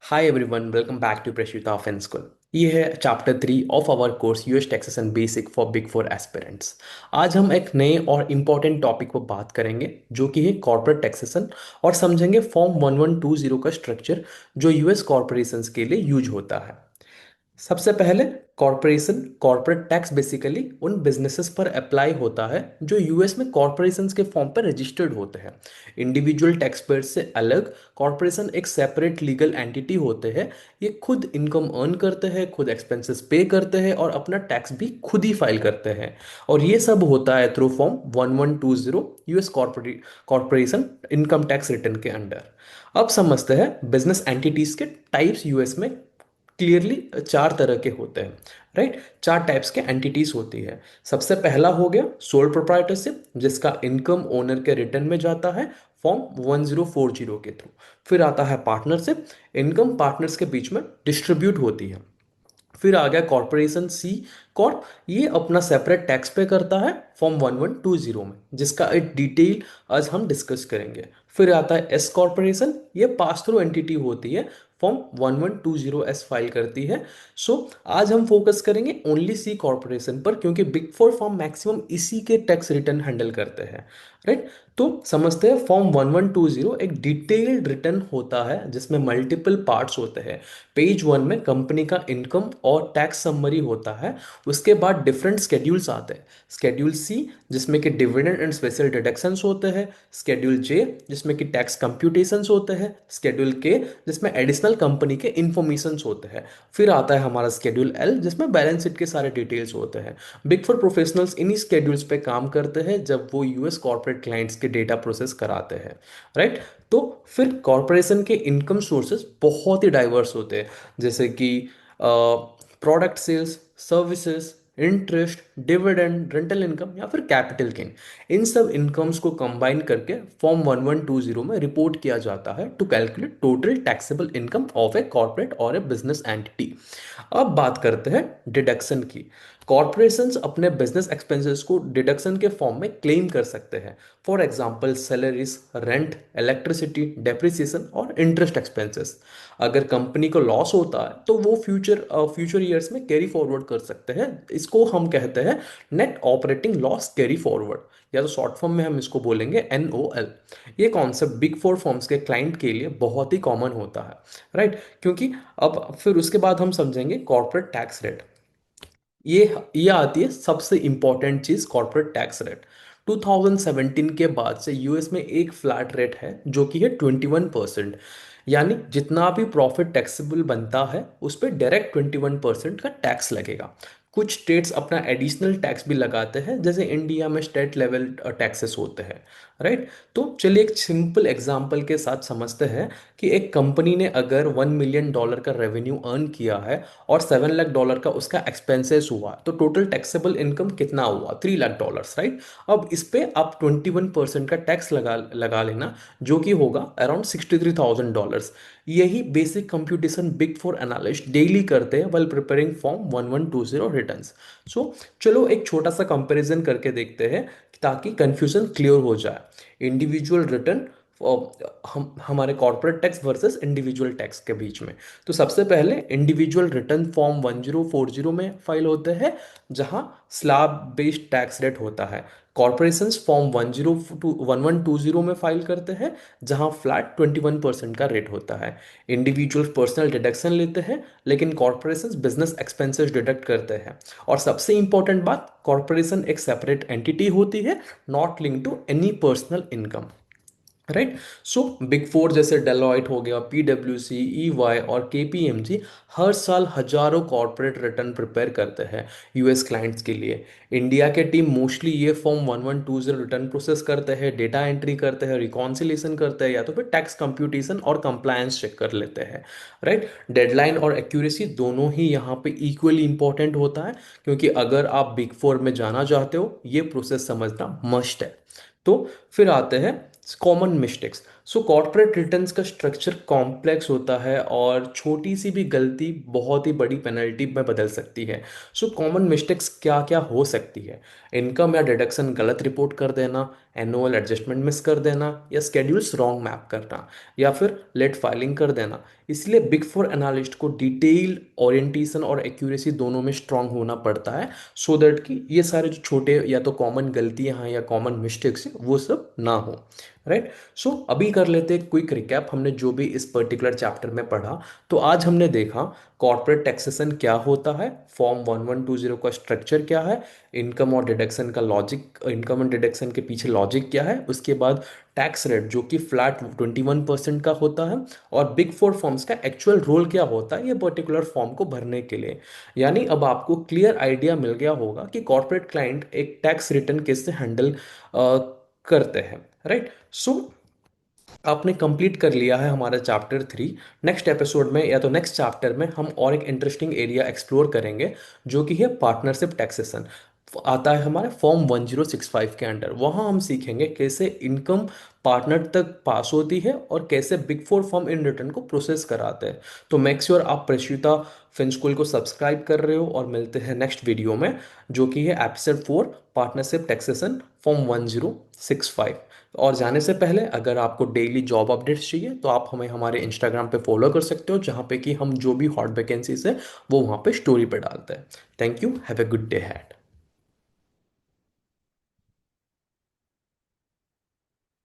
Hi everyone, welcome back to Prashyuta of school. ये है chapter 3 of our course US taxation basic for Big Four aspirants. आज हम एक नए और इम्पॉर्टेंट टॉपिक पर बात करेंगे जो कि है कॉर्पोरेट टैक्सेशन, और समझेंगे फॉर्म 1120 का स्ट्रक्चर जो यूएस कॉर्पोरेशंस के लिए यूज होता है। सबसे पहले कॉरपोरेशन कॉर्पोरेट टैक्स बेसिकली उन बिजनेसेस पर अप्लाई होता है जो यूएस में कॉरपोरेशंस के फॉर्म पर रजिस्टर्ड होते हैं। इंडिविजुअल टैक्स पेयर से अलग कॉरपोरेशन एक सेपरेट लीगल एंटिटी होते हैं। ये खुद इनकम अर्न करते हैं, खुद एक्सपेंसेस पे करते हैं और अपना टैक्स भी खुद ही फाइल करते हैं। और ये सब होता है through form 1120 US corporation income tax return के अंडर। अब समझते हैं बिजनेस एंटिटीज के टाइप्स यूएस में। क्लियरली चार तरह के होते हैं, राइट। चार टाइप्स के एंटिटीज होती है। सबसे पहला हो गया सोल प्रोप्राइटरशिप, जिसका इनकम ओनर के रिटर्न में जाता है फॉर्म 1040 के थ्रू। फिर आता है पार्टनरशिप, इनकम पार्टनर्स के बीच में डिस्ट्रीब्यूट होती है। फिर आ गया कॉर्पोरेशन सी कॉर्प, ये अपना सेपरेट टैक्स पे करता है फॉर्म 1120 में, जिसका एक डिटेल आज हम डिस्कस करेंगे। फिर आता है एस कॉर्पोरेशन, ये पास थ्रू एंटिटी होती है, फॉर्म 1120 एस फाइल करती है। सो आज हम फोकस करेंगे ओनली सी कॉर्पोरेशन पर, क्योंकि बिग फोर फॉर्म मैक्सिमम इसी के टैक्स रिटर्न हैंडल करते हैं, राइट। तो समझते हैं फॉर्म 1120 एक डिटेल्ड रिटर्न होता है जिसमें मल्टीपल पार्ट्स होते हैं। पेज वन में कंपनी का इनकम और टैक्स समरी होता है। उसके बाद डिफरेंट स्केड्यूल्स आते हैं। स्केड्यूल सी जिसमें कि डिविडेंड एंड स्पेशल डिडक्शंस होते हैं। स्केड्यूल जे जिसमें कि टैक्स कंप्यूटेशंस होते हैं। स्केड्यूल के जिसमें एडिशनल कंपनी के इंफॉर्मेशंस होते हैं। फिर आता है हमारा स्केड्यूल एल जिसमें बैलेंस शीट के सारे डिटेल्स होते हैं। बिग फोर प्रोफेशनल्स इन्हीं स्केड्यूल्स पे काम करते हैं जब वो यूएस कॉर्पोरेट क्लाइंट्स के डेटा प्रोसेस कराते हैं, राइट। तो फिर कॉरपोरेशन के इनकम सोर्सेज बहुत ही डाइवर्स होते हैं, जैसे कि product sales, services, interest, dividend, rental income या फिर कैपिटल गेन। इन सब इनकम्स को कंबाइन करके फॉर्म 1120 में रिपोर्ट किया जाता है to calculate total taxable income of a corporate और ए बिजनेस एंटिटी। अब बात करते हैं डिडक्शन की। कॉर्पोरेशंस अपने बिजनेस एक्सपेंसेस को डिडक्शन के फॉर्म में क्लेम कर सकते हैं। For example salaries, rent, electricity, depreciation और इंटरेस्ट एक्सपेंसेस। अगर कंपनी को लॉस होता है तो वो फ्यूचर ईयर्स में कैरी फॉरवर्ड कर सकते हैं। इसको हम कहते हैं net operating loss carry forward, या तो शॉर्ट फॉर्म में हम इसको बोलेंगे NOL। ये कॉन्सेप्ट बिग फोर फर्म्स के क्लाइंट के लिए बहुत ही कॉमन होता है, राइट। क्योंकि अब फिर उसके बाद हम समझेंगे कॉर्पोरेट टैक्स रेट। ये आती है सबसे इंपॉर्टेंट चीज, कॉर्पोरेट टैक्स रेट। 2017 के बाद से यूएस में एक फ्लैट रेट है जो कि है 21%। यानी जितना भी प्रॉफिट टैक्सेबल बनता है उस पर डायरेक्ट 21% का टैक्स लगेगा। कुछ स्टेट्स अपना एडिशनल टैक्स भी लगाते हैं, जैसे इंडिया में स्टेट लेवल टैक्सेस होते हैं, राइट। तो चलिए एक सिंपल एग्जांपल के साथ समझते हैं कि एक कंपनी ने अगर $1 मिलियन का रेवेन्यू अर्न किया है और $7 लाख का उसका एक्सपेंसेस हुआ, तो टोटल टैक्सेबल इनकम कितना हुआ? $3 लाख, राइट। अब इस पे आप 21% का टैक्स लगा लगा लेना, जो कि होगा अराउंड $63,000। यही basic computation big four analyst daily करते हैं वेल प्रिपेयरिंग फॉर्म 1120 रिटर्न्स। सो चलो एक छोटा सा कंपैरिजन करके देखते हैं ताकि कंफ्यूजन क्लियर हो जाए। इंडिविजुअल रिटर्न, हम हमारे corporate tax versus individual tax के बीच में। तो सबसे पहले इंडिविजुअल रिटर्न फॉर्म 1040 में फाइल होते हैं, जहां स्लैब बेस्ड टैक्स रेट होता है। कॉर्पोरेशंस फॉर्म 1120 में फाइल करते हैं, जहां फ्लैट 21% का रेट होता है। इंडिविजुअल पर्सनल डिडक्शन लेते हैं, लेकिन कॉर्पोरेशंस बिजनेस एक्सपेंसेस डिडक्ट करते हैं। और सबसे इंपॉर्टेंट बात, कॉर्पोरेशन एक सेपरेट एंटिटी होती है, not link to any personal income, right. So big four जैसे डेलॉयट हो गया, PwC, EY और KPMG हर साल हजारों कॉर्पोरेट रिटर्न प्रिपेयर करते हैं यूएस क्लाइंट्स के लिए। इंडिया के टीम मोस्टली ये फॉर्म 1120 रिटर्न प्रोसेस करते हैं, डेटा एंट्री करते हैं, रिकॉन्सिलेशन करते हैं, या तो फिर टैक्स कंप्यूटेशन और कंप्लायंस चेक कर लेते हैं, राइट। डेडलाइन और एक्यूरेसी दोनों ही यहाँ पे इक्वली इंपॉर्टेंट होता है, क्योंकि अगर आप बिग फोर में जाना चाहते हो ये प्रोसेस समझना मस्ट है। तो फिर आते हैं कॉमन मिस्टेक्स। सो कॉर्पोरेट रिटर्न्स का स्ट्रक्चर कॉम्प्लेक्स होता है और छोटी सी भी गलती बहुत ही बड़ी पेनल्टी में बदल सकती है। सो कॉमन मिस्टेक्स क्या क्या हो सकती है? इनकम या डिडक्शन गलत रिपोर्ट कर देना, एनुअल एडजस्टमेंट मिस कर देना, या स्केड्यूल्स रॉन्ग मैप करना, या फिर लेट फाइलिंग कर देना। इसलिए बिग फोर एनालिस्ट को डिटेल ओरिएंटेशन और एक्यूरेसी दोनों में स्ट्रांग होना पड़ता है, सो दैट कि ये सारे जो छोटे या तो कॉमन गलतियां हैं या कॉमन मिस्टेक्स हैं वो सब ना हो। राइट। सो अभी कर लेते हैं क्विक रिकैप, हमने जो भी इस पर्टिकुलर चैप्टर में पढ़ा। तो आज हमने देखा कॉर्पोरेट टैक्सेशन क्या होता है, फॉर्म 1120 का स्ट्रक्चर क्या है, इनकम और डिडक्शन का लॉजिक, इनकम एंड डिडक्शन के पीछे लॉजिक क्या है, उसके बाद टैक्स रेट जो कि फ्लैट 21% का होता है, और बिग फोर फॉर्म्स का एक्चुअल रोल क्या होता है ये पर्टिकुलर फॉर्म को भरने के लिए। यानी अब आपको क्लियर आइडिया मिल गया होगा कि कॉर्पोरेट क्लाइंट एक टैक्स रिटर्न कैसे हैंडल करते हैं। राइट। सो आपने कंप्लीट कर लिया है हमारा चैप्टर 3। नेक्स्ट एपिसोड में या तो नेक्स्ट चैप्टर में हम और एक इंटरेस्टिंग एरिया एक्सप्लोर करेंगे, जो कि है पार्टनरशिप टैक्सेशन। आता है हमारे फॉर्म 1065 के अंडर। वहाँ हम सीखेंगे कैसे इनकम पार्टनर तक पास होती है और कैसे big four form in return को प्रोसेस कराते हैं। तो मेक श्योर आप प्रश्युता फिन स्कूल को सब्सक्राइब कर रहे हो, और मिलते हैं नेक्स्ट वीडियो में, जो कि है एपिसोड 4, पार्टनरशिप टैक्सेशन फॉर्म 1065। और जाने से पहले अगर आपको डेली जॉब अपडेट्स चाहिए तो आप हमें हमारे इंस्टाग्राम पे फॉलो कर सकते हो, जहाँ पे कि हम जो भी हॉट वैकेंसीज है वो वहाँ पे स्टोरी पे डालते हैं। Thank you, have a good day had.